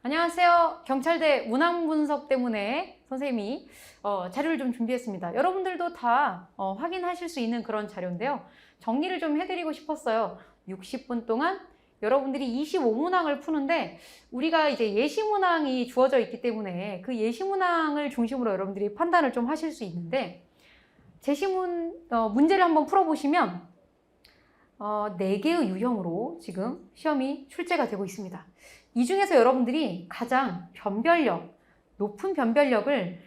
안녕하세요. 경찰대 문항 분석 때문에 선생님이 자료를 좀 준비했습니다. 여러분들도 다 확인하실 수 있는 그런 자료인데요. 정리를 좀 해드리고 싶었어요. 60분 동안 여러분들이 25문항을 푸는데 우리가 이제 예시문항이 주어져 있기 때문에 그 예시문항을 중심으로 여러분들이 판단을 좀 하실 수 있는데 문제를 한번 풀어보시면 4개의 유형으로 지금 시험이 출제가 되고 있습니다. 이 중에서 여러분들이 가장 높은 변별력을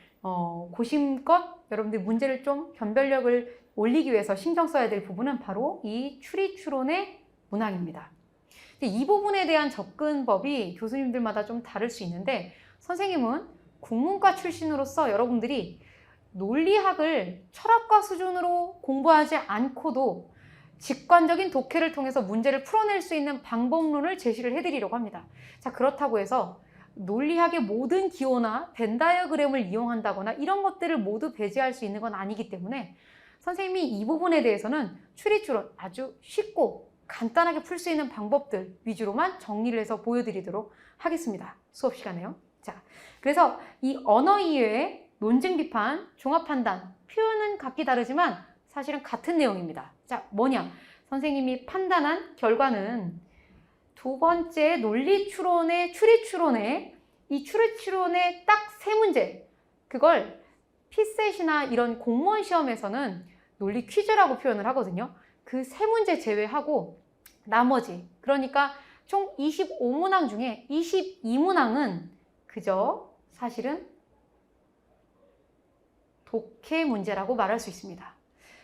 고심껏 여러분들이 문제를 좀 변별력을 올리기 위해서 신경 써야 될 부분은 바로 이 추리 추론의 문항입니다. 이 부분에 대한 접근법이 교수님들마다 좀 다를 수 있는데 선생님은 국문과 출신으로서 여러분들이 논리학을 철학과 수준으로 공부하지 않고도 직관적인 독해를 통해서 문제를 풀어낼 수 있는 방법론을 제시를 해드리려고 합니다. 자, 그렇다고 해서 논리학의 모든 기호나 벤 다이어그램을 이용한다거나 이런 것들을 모두 배제할 수 있는 건 아니기 때문에 선생님이 이 부분에 대해서는 추리추론 아주 쉽고 간단하게 풀 수 있는 방법들 위주로만 정리를 해서 보여드리도록 하겠습니다. 수업 시간에요. 자, 그래서 이 언어 이외의 논증 비판, 종합 판단, 표현은 각기 다르지만 사실은 같은 내용입니다. 자, 뭐냐? 선생님이 판단한 결과는 두 번째 논리 추론의 추리 추론의 딱 3문제. 그걸 피셋이나 이런 공무원 시험에서는 논리 퀴즈라고 표현을 하거든요. 그 3문제 제외하고 나머지, 그러니까 총 25문항 중에 22문항은 그저 사실은 독해 문제라고 말할 수 있습니다.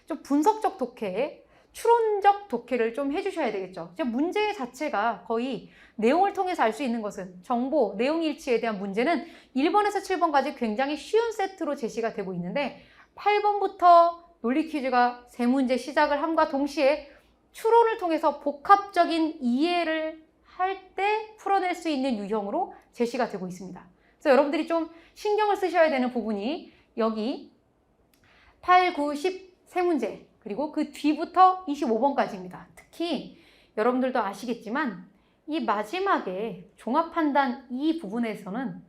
좀 분석적 독해, 추론적 독해를 좀 해주셔야 되겠죠. 문제 자체가 거의 내용을 통해서 알 수 있는 것은 정보, 내용 일치에 대한 문제는 1번에서 7번까지 굉장히 쉬운 세트로 제시가 되고 있는데 8번부터 논리 퀴즈가 3문제 시작을 함과 동시에 추론을 통해서 복합적인 이해를 할 때 풀어낼 수 있는 유형으로 제시가 되고 있습니다. 그래서 여러분들이 좀 신경을 쓰셔야 되는 부분이 여기 8, 9, 10 3문제 그리고 그 뒤부터 25번까지입니다. 특히 여러분들도 아시겠지만 이 마지막에 종합판단 이 부분에서는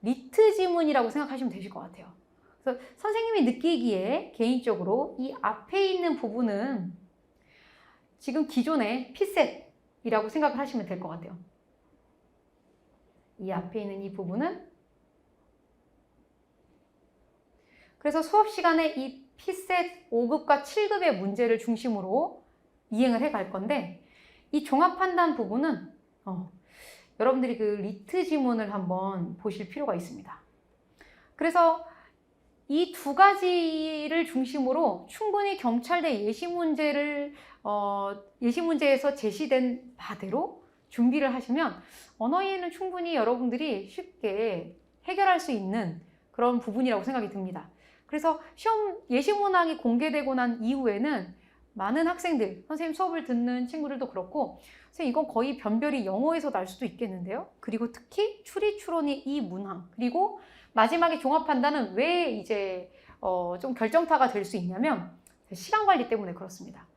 리트 지문이라고 생각하시면 되실 것 같아요. 그래서 선생님이 느끼기에 개인적으로 이 앞에 있는 부분은 지금 기존의 피셋이라고 생각을 하시면 될 것 같아요. 이 앞에 있는 이 부분은 그래서 수업 시간에 이 피셋 5급과 7급의 문제를 중심으로 이행을 해 갈 건데 이 종합판단 부분은 여러분들이 그 리트 지문을 한번 보실 필요가 있습니다. 그래서 이 두 가지를 중심으로 충분히 경찰대 예시문제에서 제시된 바대로 준비를 하시면 언어이해는 충분히 여러분들이 쉽게 해결할 수 있는 그런 부분이라고 생각이 듭니다. 그래서 시험 예시문항이 공개되고 난 이후에는 많은 학생들, 선생님 수업을 듣는 친구들도 그렇고 선생님 이건 거의 변별이 영어에서 날 수도 있겠는데요. 그리고 특히 추리 추론이 이 문항 그리고 마지막에 종합 판단은 왜 이제 좀 결정타가 될 수 있냐면 시간 관리 때문에 그렇습니다.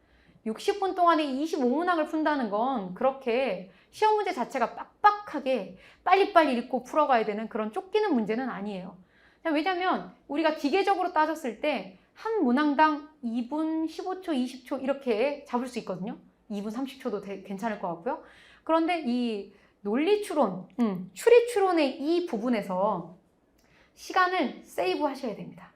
60분 동안에 25문항을 푼다는 건 그렇게 시험 문제 자체가 빡빡하게 빨리빨리 읽고 풀어가야 되는 그런 쫓기는 문제는 아니에요. 왜냐면 우리가 기계적으로 따졌을 때 한 문항당 2분, 15초, 20초 이렇게 잡을 수 있거든요. 2분 30초도 괜찮을 것 같고요. 그런데 이 논리 추론, 추리 추론의 이 부분에서 시간을 세이브 하셔야 됩니다.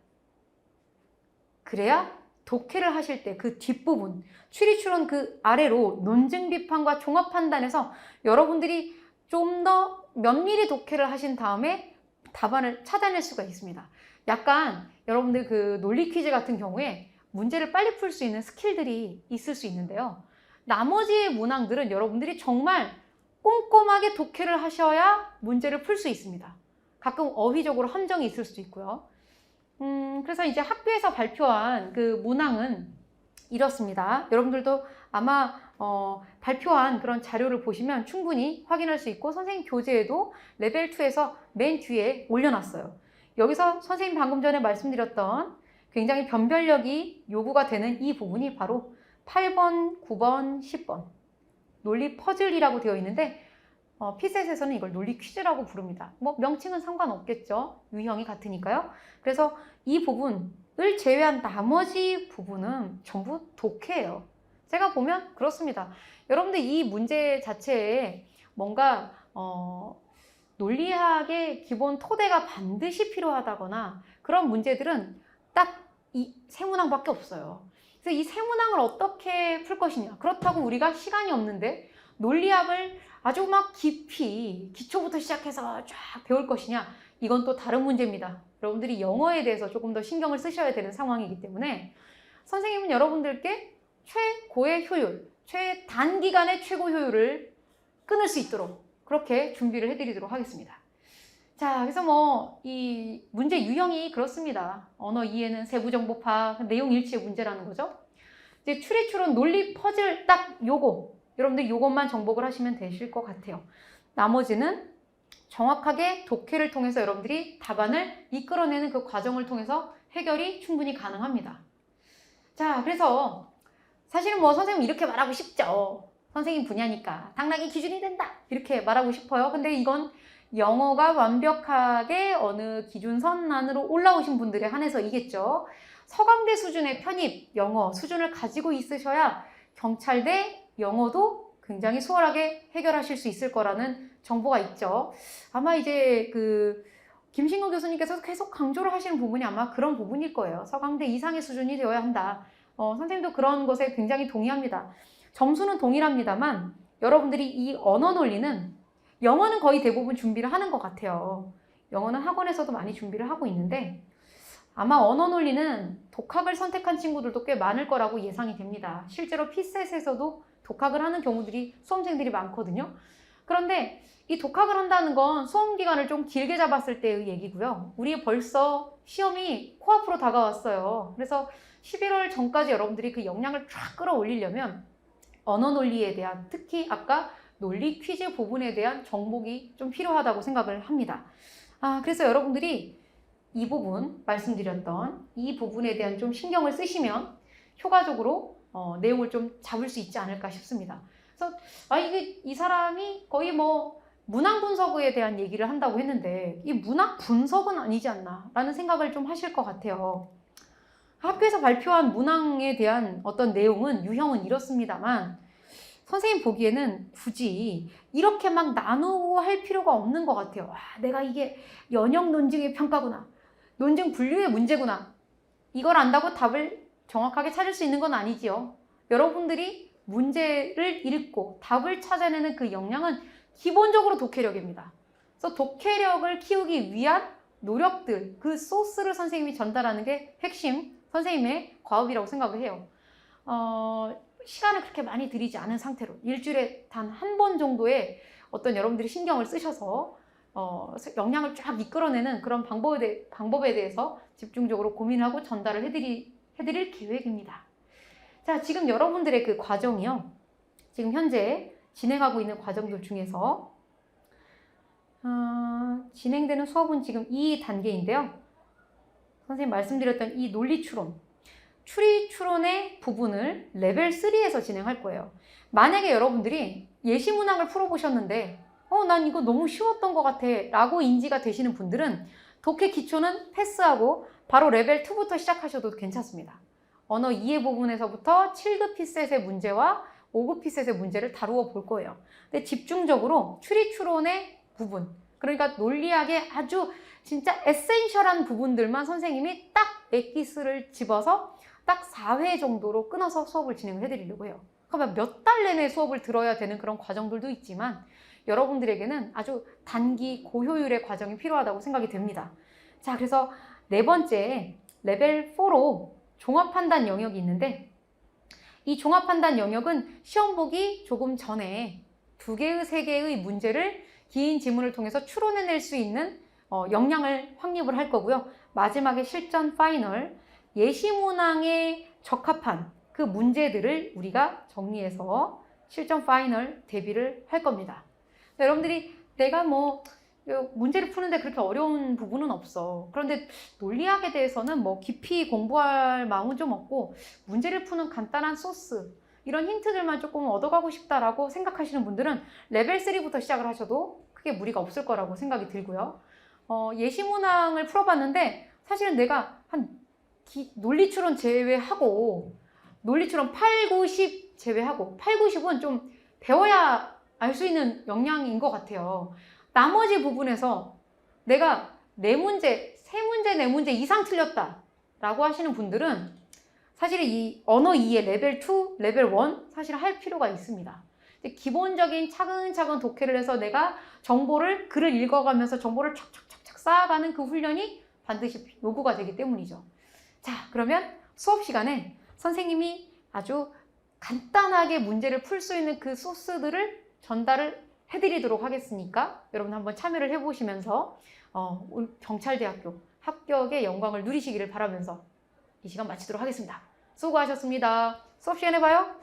그래야 독해를 하실 때 그 뒷부분, 추리 추론 그 아래로 논증 비판과 종합 판단에서 여러분들이 좀 더 면밀히 독해를 하신 다음에 답안을 찾아낼 수가 있습니다. 약간 여러분들 그 논리 퀴즈 같은 경우에 문제를 빨리 풀 수 있는 스킬들이 있을 수 있는데요. 나머지의 문항들은 여러분들이 정말 꼼꼼하게 독해를 하셔야 문제를 풀 수 있습니다. 가끔 어휘적으로 함정이 있을 수도 있고요. 그래서 이제 학교에서 발표한 그 문항은 이렇습니다. 여러분들도 아마 발표한 그런 자료를 보시면 충분히 확인할 수 있고 선생님 교재에도 레벨 2에서 맨 뒤에 올려놨어요. 여기서 선생님 방금 전에 말씀드렸던 굉장히 변별력이 요구가 되는 이 부분이 바로 8번, 9번, 10번 논리 퍼즐이라고 되어 있는데 피셋에서는 이걸 논리 퀴즈라고 부릅니다. 뭐 명칭은 상관없겠죠. 유형이 같으니까요. 그래서 이 부분을 제외한 나머지 부분은 전부 독해예요. 제가 보면 그렇습니다. 여러분들 이 문제 자체에 뭔가 논리학의 기본 토대가 반드시 필요하다거나 그런 문제들은 딱 이 세문항밖에 없어요. 그래서 이 세문항을 어떻게 풀 것이냐. 그렇다고 우리가 시간이 없는데 논리학을 아주 막 깊이 기초부터 시작해서 쫙 배울 것이냐. 이건 또 다른 문제입니다. 여러분들이 영어에 대해서 조금 더 신경을 쓰셔야 되는 상황이기 때문에 선생님은 여러분들께 최고의 효율, 최단기간의 최고 효율을 끊을 수 있도록 그렇게 준비를 해드리도록 하겠습니다. 자, 그래서 뭐 이 문제 유형이 그렇습니다. 언어 이해는 세부정보 파악, 내용 일치의 문제라는 거죠. 이제 추리, 추론, 논리, 퍼즐 딱 요거 여러분들 요것만 정복을 하시면 되실 것 같아요. 나머지는 정확하게 독해를 통해서 여러분들이 답안을 이끌어내는 그 과정을 통해서 해결이 충분히 가능합니다. 자, 그래서 사실은 뭐 선생님 이렇게 말하고 싶죠. 선생님 분야니까 당락이 기준이 된다 이렇게 말하고 싶어요. 근데 이건 영어가 완벽하게 어느 기준선 안으로 올라오신 분들에 한해서이겠죠. 서강대 수준의 편입 영어 수준을 가지고 있으셔야 경찰대 영어도 굉장히 수월하게 해결하실 수 있을 거라는 정보가 있죠. 아마 이제 김신구 교수님께서 계속 강조를 하시는 부분이 아마 그런 부분일 거예요. 서강대 이상의 수준이 되어야 한다. 선생님도 그런 것에 굉장히 동의합니다. 점수는 동일합니다만 여러분들이 이 언어 논리는 영어는 거의 대부분 준비를 하는 것 같아요. 영어는 학원에서도 많이 준비를 하고 있는데 아마 언어 논리는 독학을 선택한 친구들도 꽤 많을 거라고 예상이 됩니다. 실제로 피셋에서도 독학을 하는 경우들이 수험생들이 많거든요. 그런데 이 독학을 한다는 건 수험 기간을 좀 길게 잡았을 때의 얘기고요. 우리 벌써 시험이 코앞으로 다가왔어요. 그래서 11월 전까지 여러분들이 그 역량을 쫙 끌어올리려면 언어 논리에 대한 특히 아까 논리 퀴즈 부분에 대한 정복이 좀 필요하다고 생각을 합니다. 그래서 여러분들이 이 부분 말씀드렸던 이 부분에 대한 좀 신경을 쓰시면 효과적으로 내용을 좀 잡을 수 있지 않을까 싶습니다. 그래서 이 사람이 거의 뭐 문항 분석에 대한 얘기를 한다고 했는데 이 문학 분석은 아니지 않나 라는 생각을 좀 하실 것 같아요. 학교에서 발표한 문항에 대한 어떤 내용은 유형은 이렇습니다만 선생님 보기에는 굳이 이렇게 막 나누고 할 필요가 없는 것 같아요. 내가 이게 연역 논증의 평가구나. 논증 분류의 문제구나. 이걸 안다고 답을 정확하게 찾을 수 있는 건 아니지요. 여러분들이 문제를 읽고 답을 찾아내는 그 역량은 기본적으로 독해력입니다. 그래서 독해력을 키우기 위한 노력들, 그 소스를 선생님이 전달하는 게 핵심 선생님의 과업이라고 생각을 해요. 시간을 그렇게 많이 들이지 않은 상태로 일주일에 단 한 번 정도의 어떤 여러분들이 신경을 쓰셔서 역량을 쫙 이끌어내는 그런 방법에 대해서 집중적으로 고민하고 전달을 해드릴 계획입니다. 자, 지금 여러분들의 그 과정이요. 지금 현재 진행하고 있는 과정들 중에서 진행되는 수업은 지금 2단계인데요. 선생님 말씀드렸던 이 논리 추론, 추리 추론의 부분을 레벨 3에서 진행할 거예요. 만약에 여러분들이 예시 문항을 풀어보셨는데 난 이거 너무 쉬웠던 것 같아 라고 인지가 되시는 분들은 독해 기초는 패스하고 바로 레벨 2부터 시작하셔도 괜찮습니다. 언어 이해 부분에서부터 7급 피셋의 문제와 5급 피셋의 문제를 다루어 볼 거예요. 근데 집중적으로 추리 추론의 부분, 그러니까 논리학의 아주 진짜 에센셜한 부분들만 선생님이 딱 엑기스를 집어서 딱 4회 정도로 끊어서 수업을 진행을 해드리려고 해요. 그러면 몇 달 내내 수업을 들어야 되는 그런 과정들도 있지만 여러분들에게는 아주 단기 고효율의 과정이 필요하다고 생각이 됩니다. 자, 그래서 네 번째 레벨 4로 종합판단 영역이 있는데 이 종합판단 영역은 시험 보기 조금 전에 2개의 3개의 문제를 긴 지문을 통해서 추론해낼 수 있는 역량을 확립을 할 거고요. 마지막에 실전 파이널 예시 문항에 적합한 그 문제들을 우리가 정리해서 실전 파이널 대비를 할 겁니다. 여러분들이 내가 뭐 문제를 푸는데 그렇게 어려운 부분은 없어. 그런데 논리학에 대해서는 뭐 깊이 공부할 마음은 좀 없고 문제를 푸는 간단한 소스 이런 힌트들만 조금 얻어가고 싶다라고 생각하시는 분들은 레벨 3부터 시작을 하셔도 크게 무리가 없을 거라고 생각이 들고요. 예시문항을 풀어봤는데 사실은 내가 논리추론 제외하고 논리추론 8, 90 제외하고 8, 90은 좀 배워야 알 수 있는 역량인 것 같아요. 나머지 부분에서 내가 4문제, 3문제, 4문제 이상 틀렸다 라고 하시는 분들은 사실 이 언어 2의 레벨 2, 레벨 1 사실 할 필요가 있습니다. 기본적인 차근차근 독해를 해서 내가 글을 읽어가면서 정보를 척척척척 쌓아가는 그 훈련이 반드시 요구가 되기 때문이죠. 자, 그러면 수업 시간에 선생님이 아주 간단하게 문제를 풀 수 있는 그 소스들을 전달을 해드리도록 하겠으니까 여러분 한번 참여를 해보시면서 경찰대학교 합격의 영광을 누리시기를 바라면서 이 시간 마치도록 하겠습니다. 수고하셨습니다. 수업 시간에 봐요.